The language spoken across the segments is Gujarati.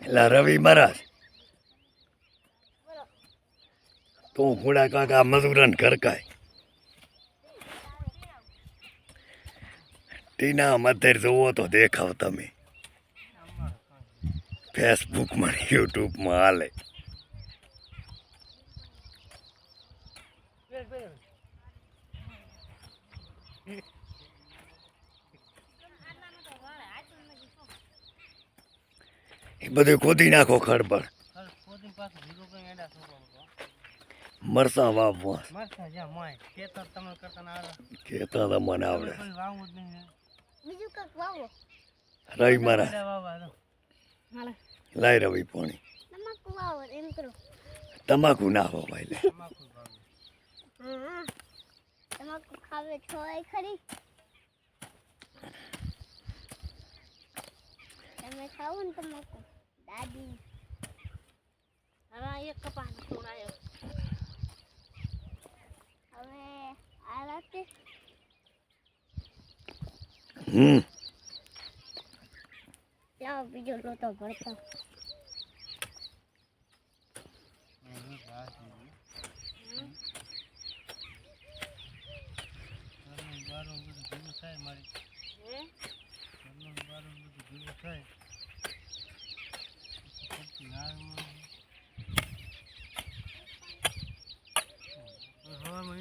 એટલે રવિ મહારાજ તું ઘોડા કાકા મજૂરન ઘરકાય ટીના મધર જોવો તો દેખાવ તમે ફેસબુકમાં યુટ્યુબમાં હાલે એ બધું ખોદી નાખો ખડબડ મરસા વાવવા કેતા તમને આવડે રવિ મારા લાય રવિ પોણી તમાકુ નાખો ભાઈ લે તમાકુ ખાવે છોય ખરી તમે ખાવું ને તમાકુ દાદી હવે એક કપાસ ખવડાયો હવે આ રાતે લાવ બીજો લોટો ભરતા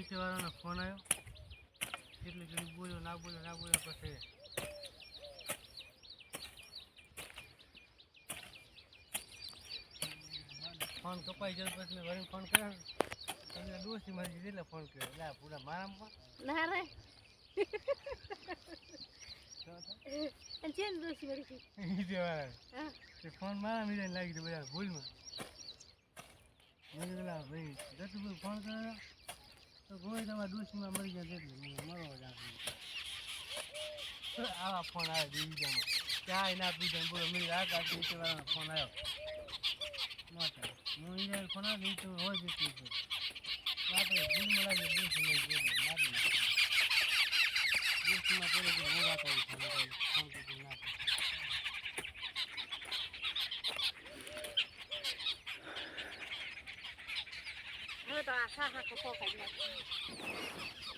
નીચેવાળાનો ફોન આવ્યો એટલે ઘણી બોલ્યો ના બોલ્યો પછી ફોન કપાઈ ગયો પછી મેં વળી ફોન કર્યો એટલે દોસ્તી મારી એટલે ફોન કર્યો એટલે પૂરા મારામાં ના રે અંચેન દોસ્તી મારી નીચેવાળા ફોન મારા મીરાને લાગી ગયો બધા ભૂલમાં મેં પેલા ભાઈ દત્તુભાઈ ફોન કર્યો તો કોઈ તમારા દોસ્તીમાં મરી જાય એટલે મરવા જ આવા ફોન આવે બીજામાં ચાય ના પીધા બોલો મેરી રાત આખી નીચેવાળાનો ફોન આવ્યો હું અહીંયા ફોન આવે તો હોય જતું છે આપણે ભૂલમાં લાગે દોસ્તીમાં દોસ્તીમાં પડે કે હું વાત આવી ફોન કરી ના તો આ ખા ખા ખો ખાઈ